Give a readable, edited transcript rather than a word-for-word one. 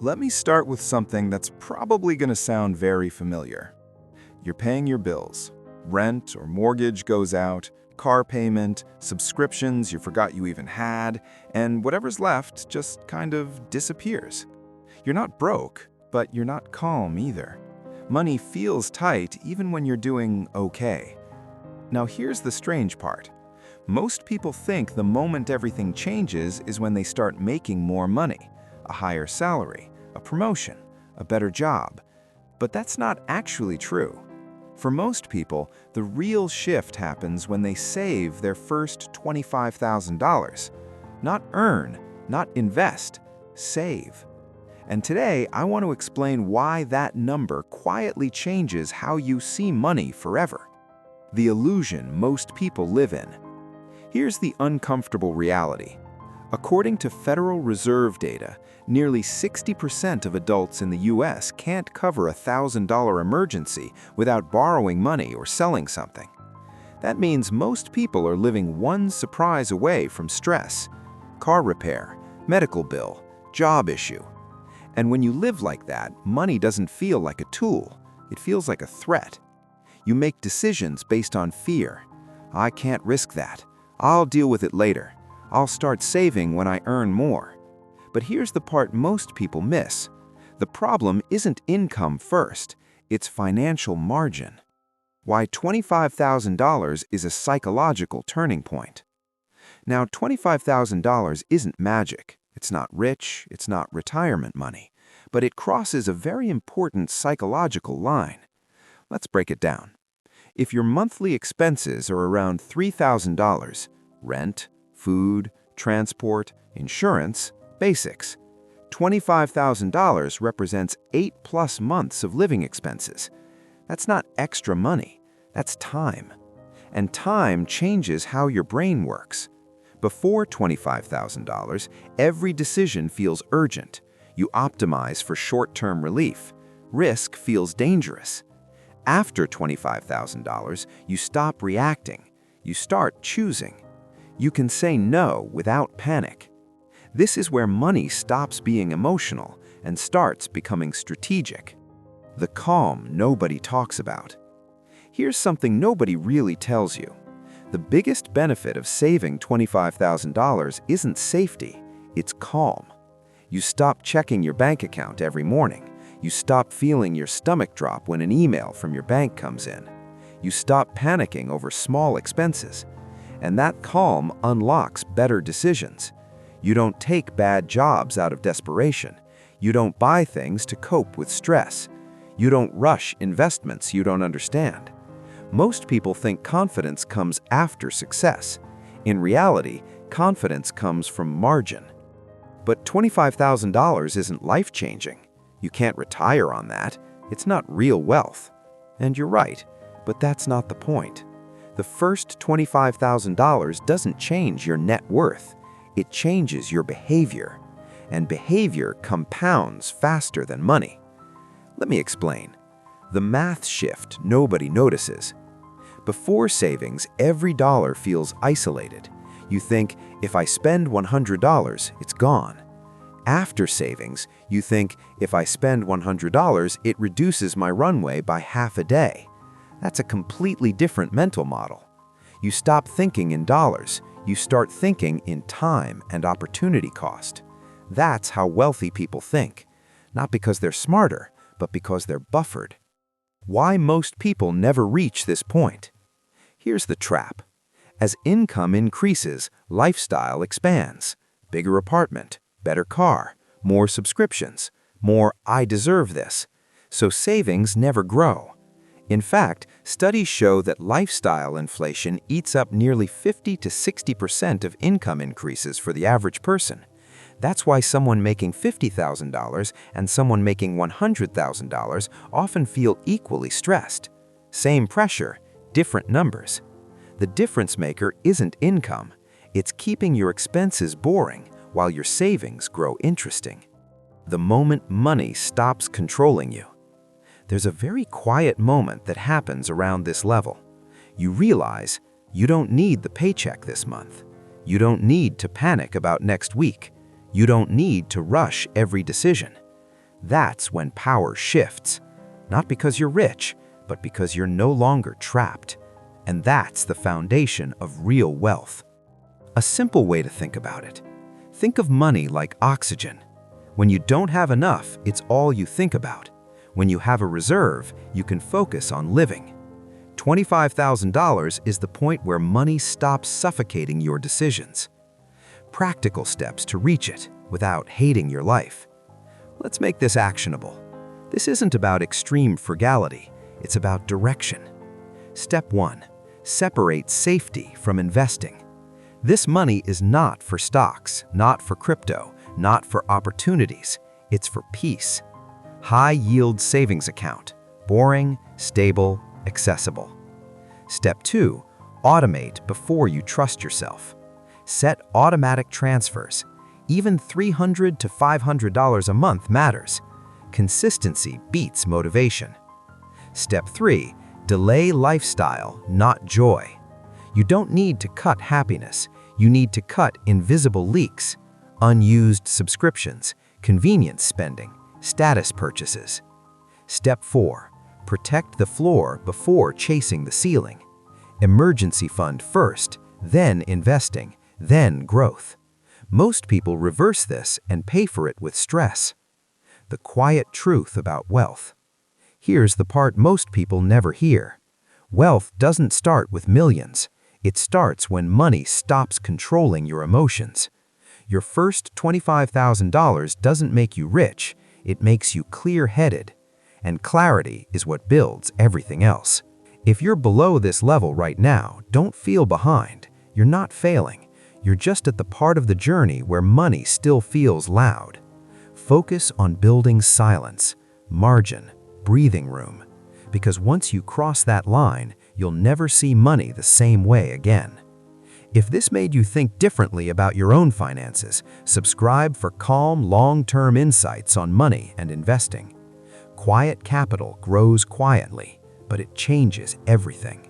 Let me start with something that's probably going to sound very familiar. You're paying your bills. Rent or mortgage goes out, car payment, subscriptions you forgot you even had, and whatever's left just kind of disappears. You're not broke, but you're not calm either. Money feels tight even when you're doing okay. Now here's the strange part. Most people think the moment everything changes is when they start making more money, a higher salary, a promotion, a better job. But that's not actually true. For most people, the real shift happens when they save their first $25,000. Not earn, not invest, save. And today, I want to explain why that number quietly changes how you see money forever. The illusion most people live in. Here's the uncomfortable reality. According to Federal Reserve data, nearly 60% of adults in the US can't cover a $1,000 emergency without borrowing money or selling something. That means most people are living one surprise away from stress: car repair, medical bill, job issue. And when you live like that, money doesn't feel like a tool. It feels like a threat. You make decisions based on fear. I can't risk that. I'll deal with it later. I'll start saving when I earn more. But here's the part most people miss. The problem isn't income first, it's financial margin. Why $25,000 is a psychological turning point. Now, $25,000 isn't magic. It's not rich, it's not retirement money. But it crosses a very important psychological line. Let's break it down. If your monthly expenses are around $3,000, rent, food, transport, insurance, basics, $25,000 represents 8+ months of living expenses. That's not extra money, that's time. And time changes how your brain works. Before $25,000, every decision feels urgent. You optimize for short-term relief. Risk feels dangerous. After $25,000, you stop reacting. You start choosing. You can say no without panic. This is where money stops being emotional and starts becoming strategic. The calm nobody talks about. Here's something nobody really tells you. The biggest benefit of saving $25,000 isn't safety, it's calm. You stop checking your bank account every morning. You stop feeling your stomach drop when an email from your bank comes in. You stop panicking over small expenses. And that calm unlocks better decisions. You don't take bad jobs out of desperation. You don't buy things to cope with stress. You don't rush investments you don't understand. Most people think confidence comes after success. In reality, confidence comes from margin. But $25,000 isn't life-changing. You can't retire on that. It's not real wealth. And you're right, but that's not the point. The first $25,000 doesn't change your net worth. It changes your behavior. And behavior compounds faster than money. Let me explain. The math shift nobody notices. Before savings, every dollar feels isolated. You think, if I spend $100, it's gone. After savings, you think, if I spend $100, it reduces my runway by half a day. That's a completely different mental model. You stop thinking in dollars. You start thinking in time and opportunity cost. That's how wealthy people think. Not because they're smarter, but because they're buffered. Why most people never reach this point? Here's the trap. As income increases, lifestyle expands. Bigger apartment, better car, more subscriptions, more "I deserve this." So savings never grow. In fact, studies show that lifestyle inflation eats up nearly 50 to 60% of income increases for the average person. That's why someone making $50,000 and someone making $100,000 often feel equally stressed. Same pressure, different numbers. The difference maker isn't income. It's keeping your expenses boring while your savings grow interesting. The moment money stops controlling you. There's a very quiet moment that happens around this level. You realize you don't need the paycheck this month. You don't need to panic about next week. You don't need to rush every decision. That's when power shifts. Not because you're rich, but because you're no longer trapped. And that's the foundation of real wealth. A simple way to think about it. Think of money like oxygen. When you don't have enough, it's all you think about. When you have a reserve, you can focus on living. $25,000 is the point where money stops suffocating your decisions. Practical steps to reach it without hating your life. Let's make this actionable. This isn't about extreme frugality, it's about direction. Step 1. Separate safety from investing. This money is not for stocks, not for crypto, not for opportunities. It's for peace. High-yield savings account. Boring, stable, accessible. Step 2. Automate before you trust yourself. Set automatic transfers. Even $300 to $500 a month matters. Consistency beats motivation. Step 3. Delay lifestyle, not joy. You don't need to cut happiness. You need to cut invisible leaks, unused subscriptions, convenience spending, status purchases. Step 4. Protect the floor before chasing the ceiling. Emergency fund first, then investing, then growth. Most people reverse this and pay for it with stress. The quiet truth about wealth. Here's the part most people never hear. Wealth doesn't start with millions. It starts when money stops controlling your emotions. Your first $25,000 doesn't make you rich, it makes you clear-headed. And clarity is what builds everything else. If you're below this level right now, don't feel behind. You're not failing. You're just at the part of the journey where money still feels loud. Focus on building silence, margin, breathing room. Because once you cross that line, you'll never see money the same way again. If this made you think differently about your own finances, subscribe for calm, long-term insights on money and investing. Quiet capital grows quietly, but it changes everything.